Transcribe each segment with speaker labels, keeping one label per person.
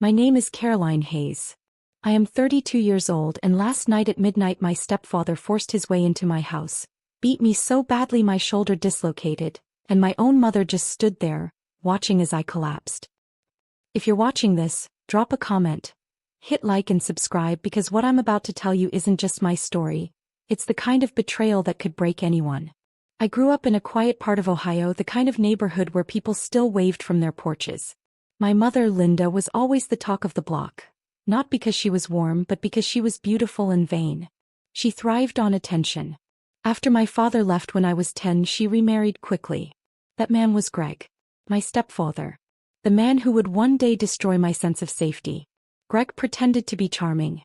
Speaker 1: My name is Caroline Hayes. I am 32 years old, and last night at midnight my stepfather forced his way into my house, beat me so badly my shoulder dislocated, and my own mother just stood there, watching as I collapsed. If you're watching this, drop a comment. Hit like and subscribe, because what I'm about to tell you isn't just my story, it's the kind of betrayal that could break anyone. I grew up in a quiet part of Ohio, the kind of neighborhood where people still waved from their porches. My mother, Linda, was always the talk of the block, not because she was warm but because she was beautiful and vain. She thrived on attention. After my father left when I was 10, she remarried quickly. That man was Greg, my stepfather. The man who would one day destroy my sense of safety. Greg pretended to be charming.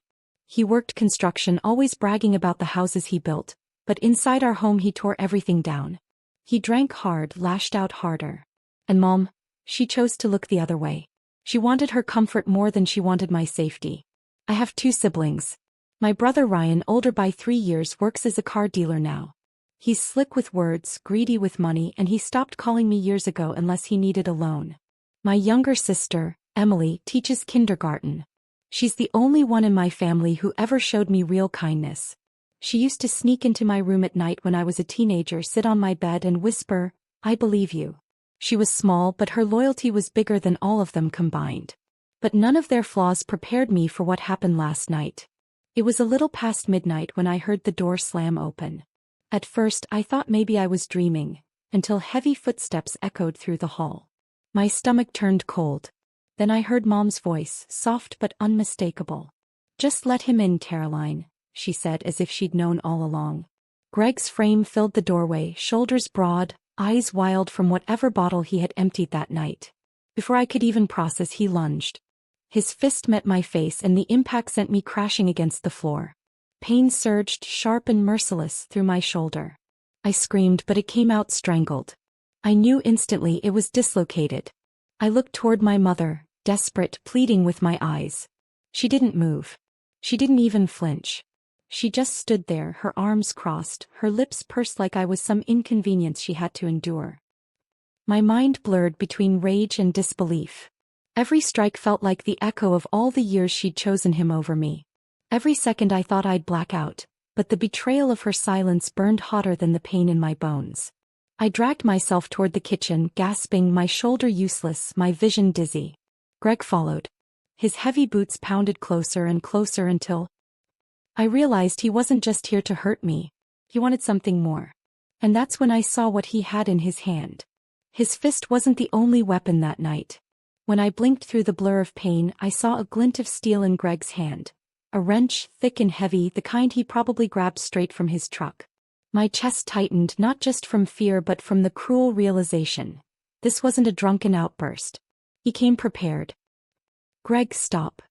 Speaker 1: He worked construction, always bragging about the houses he built, but inside our home he tore everything down. He drank hard, lashed out harder. And Mom, she chose to look the other way. She wanted her comfort more than she wanted my safety. I have 2 siblings. My brother Ryan, older by 3 years, works as a car dealer now. He's slick with words, greedy with money, and he stopped calling me years ago unless he needed a loan. My younger sister, Emily, teaches kindergarten. She's the only one in my family who ever showed me real kindness. She used to sneak into my room at night when I was a teenager, sit on my bed and whisper, "I believe you." She was small, but her loyalty was bigger than all of them combined. But none of their flaws prepared me for what happened last night. It was a little past midnight when I heard the door slam open. At first I thought maybe I was dreaming, until heavy footsteps echoed through the hall. My stomach turned cold. Then I heard Mom's voice, soft but unmistakable. "Just let him in, Caroline," she said, as if she'd known all along. Greg's frame filled the doorway, shoulders broad, eyes wild from whatever bottle he had emptied that night. Before I could even process, he lunged. His fist met my face, and the impact sent me crashing against the floor. Pain surged, sharp and merciless, through my shoulder. I screamed, but it came out strangled. I knew instantly it was dislocated. I looked toward my mother, desperate, pleading with my eyes. She didn't move. She didn't even flinch. She just stood there, her arms crossed, her lips pursed like I was some inconvenience she had to endure. My mind blurred between rage and disbelief. Every strike felt like the echo of all the years she'd chosen him over me. Every second I thought I'd black out, but the betrayal of her silence burned hotter than the pain in my bones. I dragged myself toward the kitchen, gasping, my shoulder useless, my vision dizzy. Greg followed. His heavy boots pounded closer and closer until I realized he wasn't just here to hurt me. He wanted something more. And that's when I saw what he had in his hand. His fist wasn't the only weapon that night. When I blinked through the blur of pain, I saw a glint of steel in Greg's hand. A wrench, thick and heavy, the kind he probably grabbed straight from his truck. My chest tightened, not just from fear but from the cruel realization. This wasn't a drunken outburst. He came prepared. "Greg, stop!"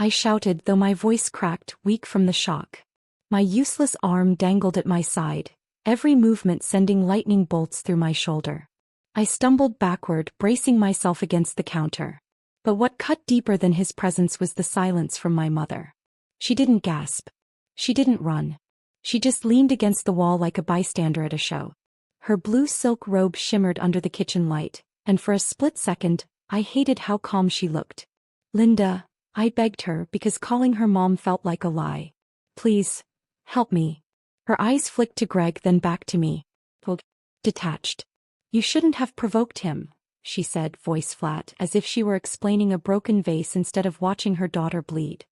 Speaker 1: I shouted, though my voice cracked, weak from the shock. My useless arm dangled at my side, every movement sending lightning bolts through my shoulder. I stumbled backward, bracing myself against the counter. But what cut deeper than his presence was the silence from my mother. She didn't gasp. She didn't run. She just leaned against the wall like a bystander at a show. Her blue silk robe shimmered under the kitchen light, and for a split second, I hated how calm she looked. "Linda," I begged her, because calling her mom felt like a lie. "Please, help me." Her eyes flicked to Greg, then back to me. Detached. "You shouldn't have provoked him," she said, voice flat, as if she were explaining a broken vase instead of watching her daughter bleed.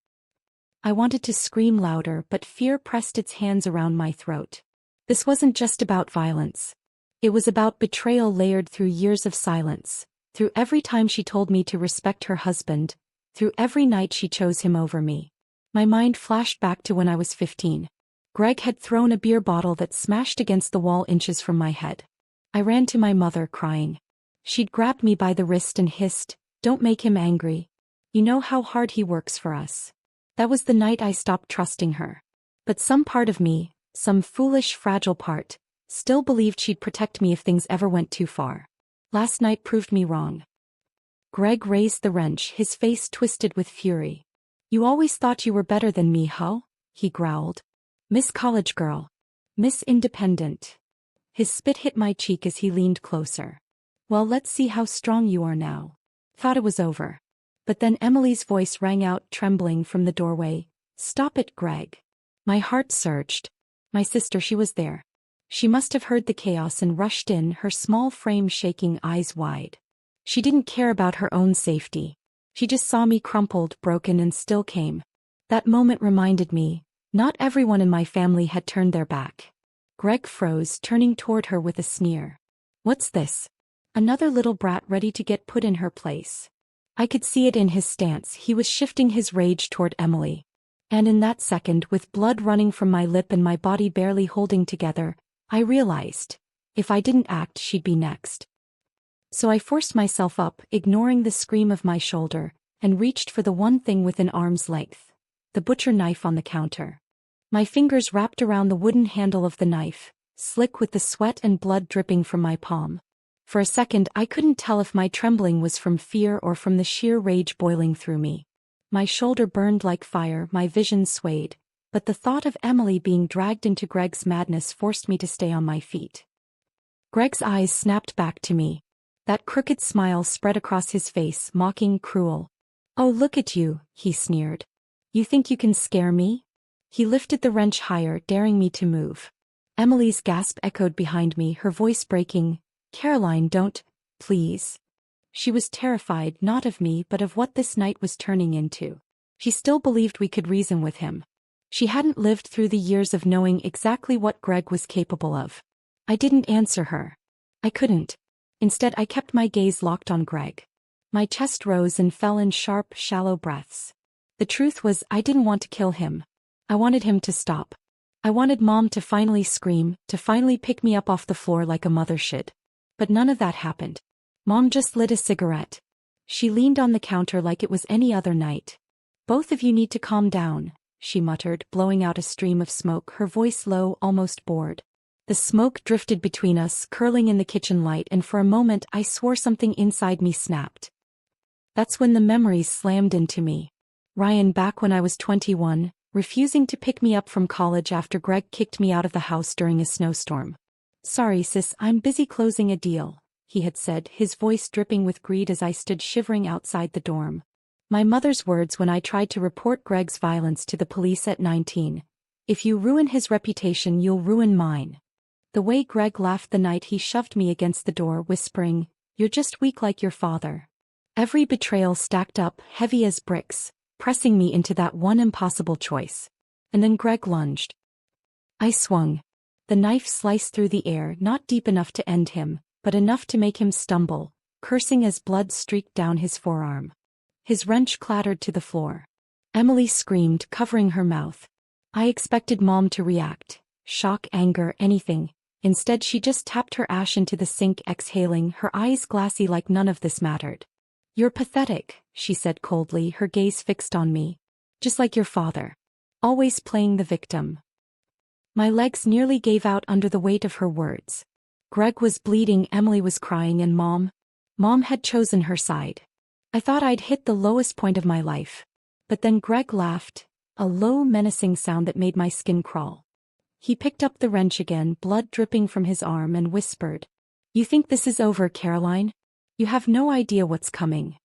Speaker 1: I wanted to scream louder, but fear pressed its hands around my throat. This wasn't just about violence. It was about betrayal layered through years of silence, through every time she told me to respect her husband, through every night she chose him over me. My mind flashed back to when I was 15. Greg had thrown a beer bottle that smashed against the wall inches from my head. I ran to my mother, crying. She'd grabbed me by the wrist and hissed, "Don't make him angry. You know how hard he works for us." That was the night I stopped trusting her. But some part of me, some foolish, fragile part, still believed she'd protect me if things ever went too far. Last night proved me wrong. Greg raised the wrench, his face twisted with fury. "You always thought you were better than me, huh?" he growled. "Miss College Girl. Miss Independent." His spit hit my cheek as he leaned closer. "Well, let's see how strong you are now." Thought it was over. But then Emily's voice rang out trembling from the doorway. "Stop it, Greg." My heart surged. My sister, she was there. She must have heard the chaos and rushed in, her small frame shaking, eyes wide. She didn't care about her own safety. She just saw me crumpled, broken, and still came. That moment reminded me, not everyone in my family had turned their back. Greg froze, turning toward her with a sneer. "What's this? Another little brat ready to get put in her place?" I could see it in his stance. He was shifting his rage toward Emily. And in that second, with blood running from my lip and my body barely holding together, I realized, if I didn't act, she'd be next. So I forced myself up, ignoring the scream of my shoulder, and reached for the one thing within arm's length, the butcher knife on the counter. My fingers wrapped around the wooden handle of the knife, slick with the sweat and blood dripping from my palm. For a second I couldn't tell if my trembling was from fear or from the sheer rage boiling through me. My shoulder burned like fire, my vision swayed, but the thought of Emily being dragged into Greg's madness forced me to stay on my feet. Greg's eyes snapped back to me. That crooked smile spread across his face, mocking, cruel. "Oh, look at you," he sneered. "You think you can scare me?" He lifted the wrench higher, daring me to move. Emily's gasp echoed behind me, her voice breaking. "Caroline, don't, please." She was terrified, not of me but of what this night was turning into. She still believed we could reason with him. She hadn't lived through the years of knowing exactly what Greg was capable of. I didn't answer her. I couldn't. Instead, I kept my gaze locked on Greg. My chest rose and fell in sharp, shallow breaths. The truth was, I didn't want to kill him. I wanted him to stop. I wanted Mom to finally scream, to finally pick me up off the floor like a mother should. But none of that happened. Mom just lit a cigarette. She leaned on the counter like it was any other night. "Both of you need to calm down," she muttered, blowing out a stream of smoke, her voice low, almost bored. The smoke drifted between us, curling in the kitchen light, and for a moment I swore something inside me snapped. That's when the memories slammed into me. Ryan, back when I was 21, refusing to pick me up from college after Greg kicked me out of the house during a snowstorm. "Sorry sis, I'm busy closing a deal," he had said, his voice dripping with greed as I stood shivering outside the dorm. My mother's words when I tried to report Greg's violence to the police at 19. "If you ruin his reputation, you'll ruin mine." The way Greg laughed the night he shoved me against the door, whispering, "You're just weak like your father." Every betrayal stacked up, heavy as bricks, pressing me into that one impossible choice. And then Greg lunged. I swung. The knife sliced through the air, not deep enough to end him, but enough to make him stumble, cursing as blood streaked down his forearm. His wrench clattered to the floor. Emily screamed, covering her mouth. I expected Mom to react. Shock, anger, anything. Instead, she just tapped her ash into the sink, exhaling, her eyes glassy like none of this mattered. "You're pathetic," she said coldly, her gaze fixed on me. "Just like your father. Always playing the victim." My legs nearly gave out under the weight of her words. Greg was bleeding, Emily was crying, and Mom had chosen her side. I thought I'd hit the lowest point of my life. But then Greg laughed, a low, menacing sound that made my skin crawl. He picked up the wrench again, blood dripping from his arm, and whispered, "You think this is over, Caroline? You have no idea what's coming."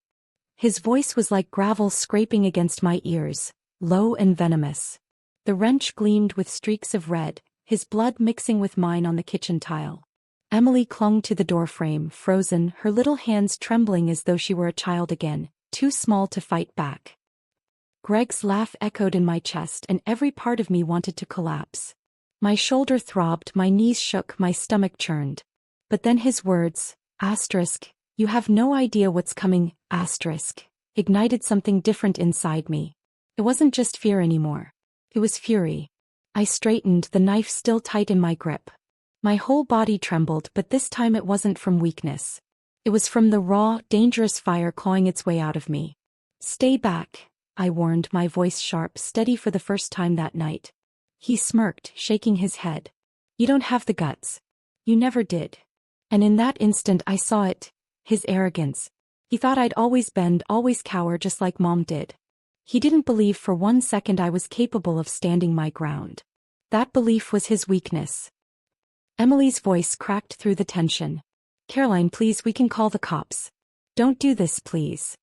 Speaker 1: His voice was like gravel scraping against my ears, low and venomous. The wrench gleamed with streaks of red, his blood mixing with mine on the kitchen tile. Emily clung to the doorframe, frozen, her little hands trembling as though she were a child again, too small to fight back. Greg's laugh echoed in my chest, and every part of me wanted to collapse. My shoulder throbbed, my knees shook, my stomach churned. But then his words, "You have no idea what's coming, ignited something different inside me. It wasn't just fear anymore. It was fury. I straightened, the knife still tight in my grip. My whole body trembled, but this time it wasn't from weakness. It was from the raw, dangerous fire clawing its way out of me. "Stay back," I warned, my voice sharp, steady for the first time that night. He smirked, shaking his head. "You don't have the guts. You never did." And in that instant I saw it, his arrogance. He thought I'd always bend, always cower just like Mom did. He didn't believe for one second I was capable of standing my ground. That belief was his weakness. Emily's voice cracked through the tension. "Caroline, please, we can call the cops. Don't do this, please."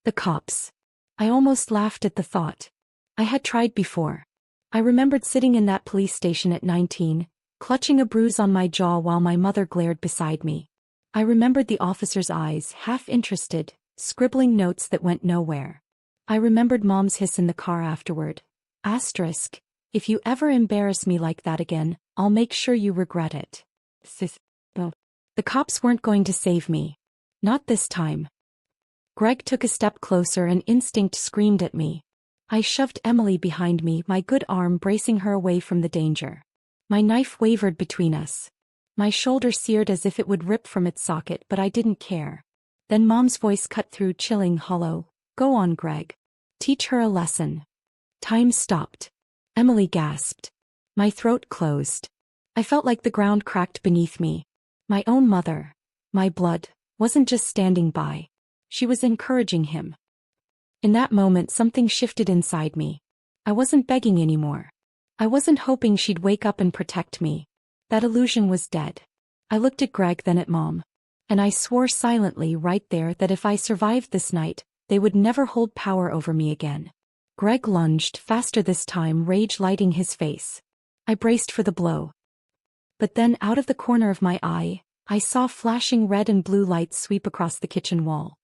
Speaker 1: The cops. I almost laughed at the thought. I had tried before. I remembered sitting in that police station at 19, clutching a bruise on my jaw while my mother glared beside me. I remembered the officer's eyes, half interested, scribbling notes that went nowhere. I remembered Mom's hiss in the car afterward. Asterisk, if you ever embarrass me like that again, I'll make sure you regret it. The cops weren't going to save me. Not this time. Greg took a step closer and instinct screamed at me. I shoved Emily behind me, my good arm bracing her away from the danger. My knife wavered between us. My shoulder seared as if it would rip from its socket, but I didn't care. Then Mom's voice cut through, chilling, hollow. Go on, Greg. Teach her a lesson. Time stopped. Emily gasped. My throat closed. I felt like the ground cracked beneath me. My own mother, my blood, wasn't just standing by. She was encouraging him. In that moment something shifted inside me. I wasn't begging anymore. I wasn't hoping she'd wake up and protect me. That illusion was dead. I looked at Greg, then at Mom. And I swore silently right there that if I survived this night, they would never hold power over me again. Greg lunged, faster this time, rage lighting his face. I braced for the blow. But then out of the corner of my eye, I saw flashing red and blue lights sweep across the kitchen wall.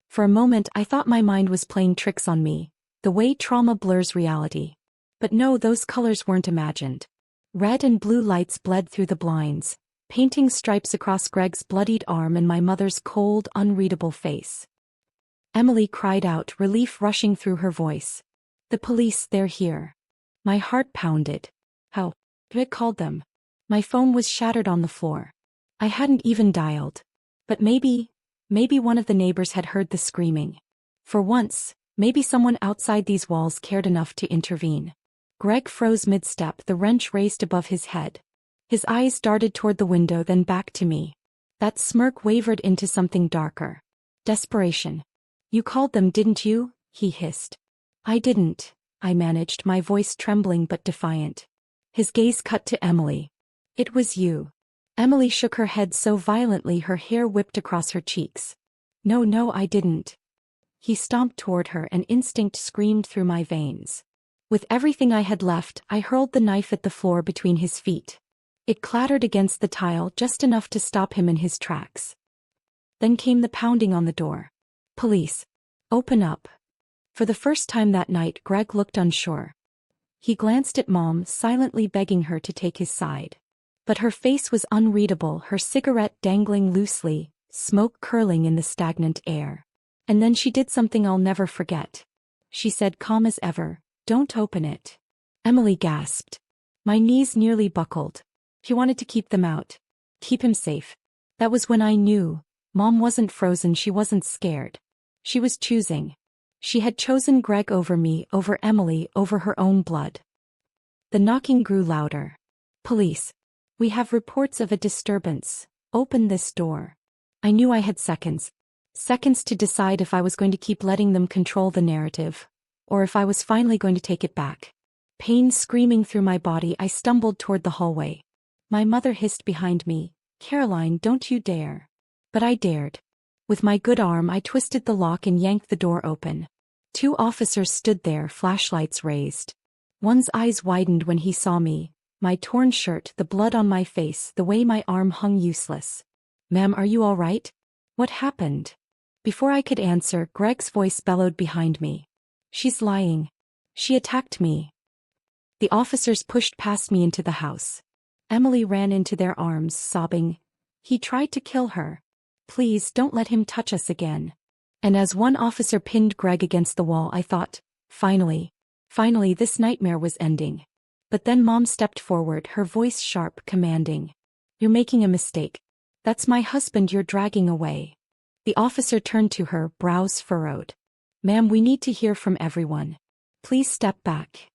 Speaker 1: For a moment I thought my mind was playing tricks on me, the way trauma blurs reality. But no, those colors weren't imagined. Red and blue lights bled through the blinds, painting stripes across Greg's bloodied arm and my mother's cold, unreadable face. Emily cried out, relief rushing through her voice. The police, they're here. My heart pounded. How? Rick called them. My phone was shattered on the floor. I hadn't even dialed. But maybe one of the neighbors had heard the screaming. For once, maybe someone outside these walls cared enough to intervene. Greg froze mid-step, the wrench raised above his head. His eyes darted toward the window, then back to me. That smirk wavered into something darker. Desperation. You called them, didn't you? He hissed. I didn't, I managed, my voice trembling but defiant. His gaze cut to Emily. It was you. Emily shook her head so violently her hair whipped across her cheeks. No, I didn't. He stomped toward her, and instinct screamed through my veins. With everything I had left, I hurled the knife at the floor between his feet. It clattered against the tile just enough to stop him in his tracks. Then came the pounding on the door. Police. Open up. For the first time that night, Greg looked unsure. He glanced at Mom, silently begging her to take his side. But her face was unreadable, her cigarette dangling loosely, smoke curling in the stagnant air. And then she did something I'll never forget. She said, calm as ever, don't open it. Emily gasped. My knees nearly buckled. He wanted to keep them out. Keep him safe. That was when I knew. Mom wasn't frozen, she wasn't scared. She was choosing. She had chosen Greg over me, over Emily, over her own blood. The knocking grew louder. Police. We have reports of a disturbance. Open this door. I knew I had seconds. Seconds to decide if I was going to keep letting them control the narrative, or if I was finally going to take it back. Pain screaming through my body, I stumbled toward the hallway. My mother hissed behind me, Caroline, don't you dare. But I dared. With my good arm I twisted the lock and yanked the door open. 2 officers stood there, flashlights raised. One's eyes widened when he saw me, my torn shirt, the blood on my face, the way my arm hung useless. Ma'am, are you all right? What happened? Before I could answer, Greg's voice bellowed behind me. She's lying. She attacked me. The officers pushed past me into the house. Emily ran into their arms, sobbing. He tried to kill her. Please don't let him touch us again. And as one officer pinned Greg against the wall, I thought, finally, this nightmare was ending. But then Mom stepped forward, her voice sharp, commanding. You're making a mistake. That's my husband you're dragging away. The officer turned to her, brows furrowed. Ma'am, we need to hear from everyone. Please step back.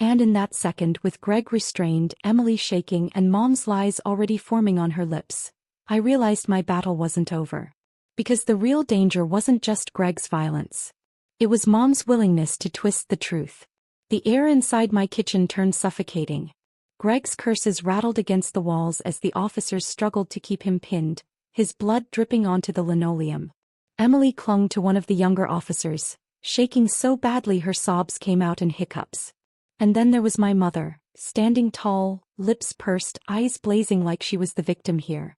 Speaker 1: And in that second, with Greg restrained, Emily shaking, and Mom's lies already forming on her lips, I realized my battle wasn't over. Because the real danger wasn't just Greg's violence. It was Mom's willingness to twist the truth. The air inside my kitchen turned suffocating. Greg's curses rattled against the walls as the officers struggled to keep him pinned, his blood dripping onto the linoleum. Emily clung to one of the younger officers, shaking so badly her sobs came out in hiccups. And then there was my mother, standing tall, lips pursed, eyes blazing like she was the victim here.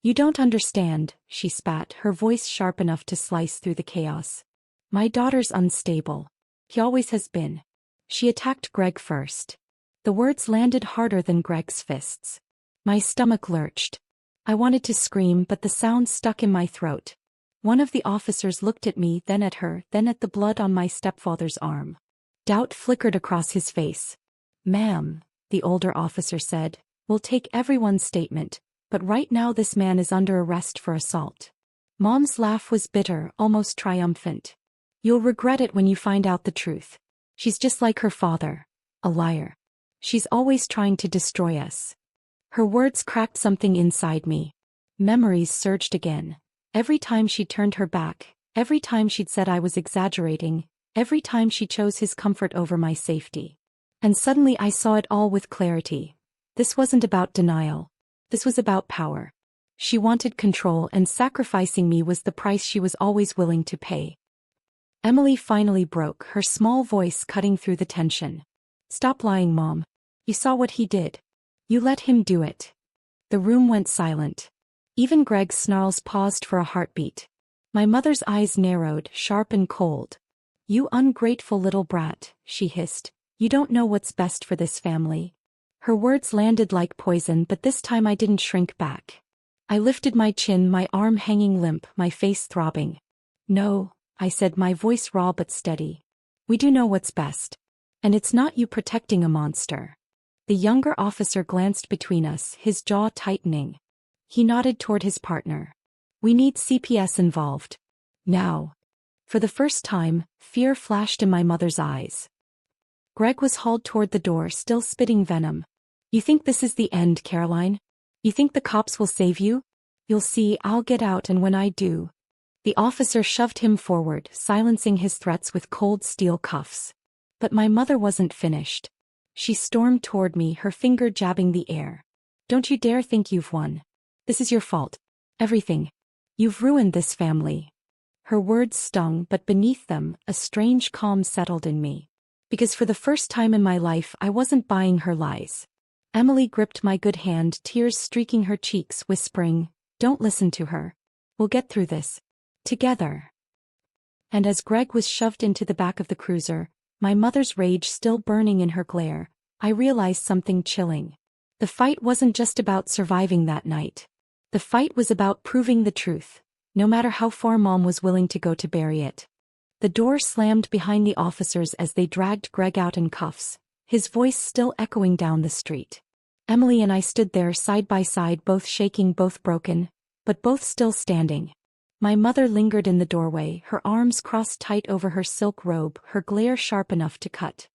Speaker 1: "You don't understand," she spat, her voice sharp enough to slice through the chaos. "My daughter's unstable. He always has been. She attacked Greg first." The words landed harder than Greg's fists. My stomach lurched. I wanted to scream, but the sound stuck in my throat. One of the officers looked at me, then at her, then at the blood on my stepfather's arm. Doubt flickered across his face. "Ma'am," the older officer said, "we'll take everyone's statement, but right now this man is under arrest for assault." Mom's laugh was bitter, almost triumphant. "You'll regret it when you find out the truth. She's just like her father. A liar. She's always trying to destroy us." Her words cracked something inside me. Memories surged again. Every time she turned her back, every time she'd said I was exaggerating, every time she chose his comfort over my safety. And suddenly I saw it all with clarity. This wasn't about denial. This was about power. She wanted control, and sacrificing me was the price she was always willing to pay. Emily finally broke, her small voice cutting through the tension. "Stop lying, Mom. You saw what he did. You let him do it." The room went silent. Even Greg's snarls paused for a heartbeat. My mother's eyes narrowed, sharp and cold. "You ungrateful little brat," she hissed. "You don't know what's best for this family." Her words landed like poison, but this time I didn't shrink back. I lifted my chin, my arm hanging limp, my face throbbing. "No," I said, my voice raw but steady. "We do know what's best. And it's not you protecting a monster." The younger officer glanced between us, his jaw tightening. He nodded toward his partner. "We need CPS involved. Now." For the first time, fear flashed in my mother's eyes. Greg was hauled toward the door, still spitting venom. "You think this is the end, Caroline? You think the cops will save you? You'll see, I'll get out, and when I do." The officer shoved him forward, silencing his threats with cold steel cuffs. But my mother wasn't finished. She stormed toward me, her finger jabbing the air. "Don't you dare think you've won. This is your fault. Everything. You've ruined this family." Her words stung, but beneath them, a strange calm settled in me. Because for the first time in my life, I wasn't buying her lies. Emily gripped my good hand, tears streaking her cheeks, whispering, "Don't listen to her. We'll get through this. Together." And as Greg was shoved into the back of the cruiser, my mother's rage still burning in her glare, I realized something chilling. The fight wasn't just about surviving that night. The fight was about proving the truth, no matter how far Mom was willing to go to bury it. The door slammed behind the officers as they dragged Greg out in cuffs, his voice still echoing down the street. Emily and I stood there side by side, both shaking, both broken, but both still standing. My mother lingered in the doorway, her arms crossed tight over her silk robe, her glare sharp enough to cut.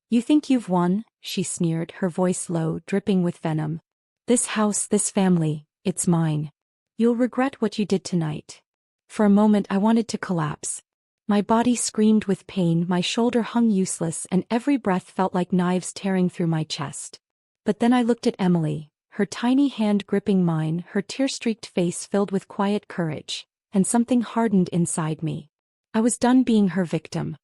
Speaker 1: "You think you've won?" she sneered, her voice low, dripping with venom. "This house, this family, it's mine. You'll regret what you did tonight." For a moment I wanted to collapse. My body screamed with pain, my shoulder hung useless, and every breath felt like knives tearing through my chest. But then I looked at Emily, her tiny hand gripping mine, her tear-streaked face filled with quiet courage, and something hardened inside me. I was done being her victim.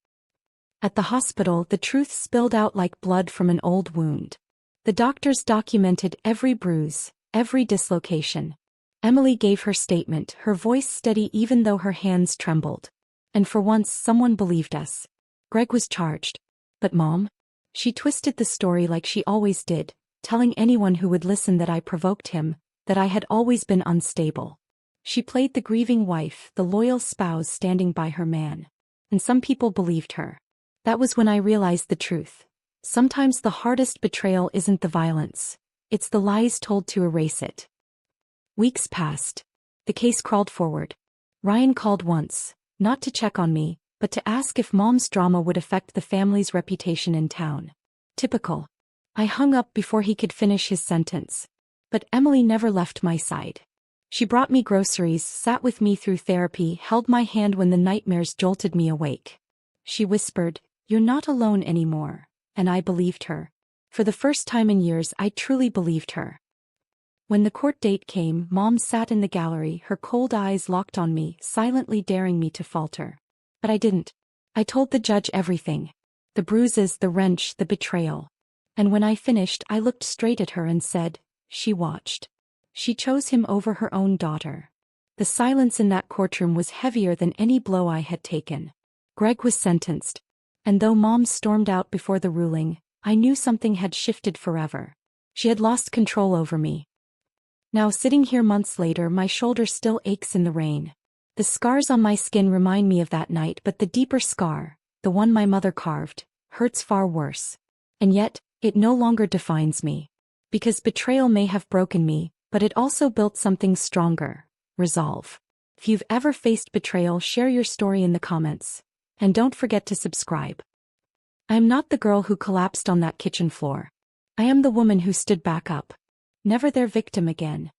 Speaker 1: At the hospital, the truth spilled out like blood from an old wound. The doctors documented every bruise, every dislocation. Emily gave her statement, her voice steady even though her hands trembled. And for once someone believed us. Greg was charged. But Mom? She twisted the story like she always did, telling anyone who would listen that I provoked him, that I had always been unstable. She played the grieving wife, the loyal spouse standing by her man. And some people believed her. That was when I realized the truth. Sometimes the hardest betrayal isn't the violence. It's the lies told to erase it. Weeks passed. The case crawled forward. Ryan called once, not to check on me, but to ask if Mom's drama would affect the family's reputation in town. Typical. I hung up before he could finish his sentence. But Emily never left my side. She brought me groceries, sat with me through therapy, held my hand when the nightmares jolted me awake. She whispered, "You're not alone anymore," and I believed her. For the first time in years, I truly believed her. When the court date came, Mom sat in the gallery, her cold eyes locked on me, silently daring me to falter. But I didn't. I told the judge everything. The bruises, the wrench, the betrayal. And when I finished, I looked straight at her and said, she watched. She chose him over her own daughter. The silence in that courtroom was heavier than any blow I had taken. Greg was sentenced. And though Mom stormed out before the ruling, I knew something had shifted forever. She had lost control over me. Now sitting here months later, my shoulder still aches in the rain. The scars on my skin remind me of that night, but the deeper scar, the one my mother carved, hurts far worse. And yet, it no longer defines me. Because betrayal may have broken me, but it also built something stronger: resolve. If you've ever faced betrayal, share your story in the comments. And don't forget to subscribe. I am not the girl who collapsed on that kitchen floor. I am the woman who stood back up. Never their victim again.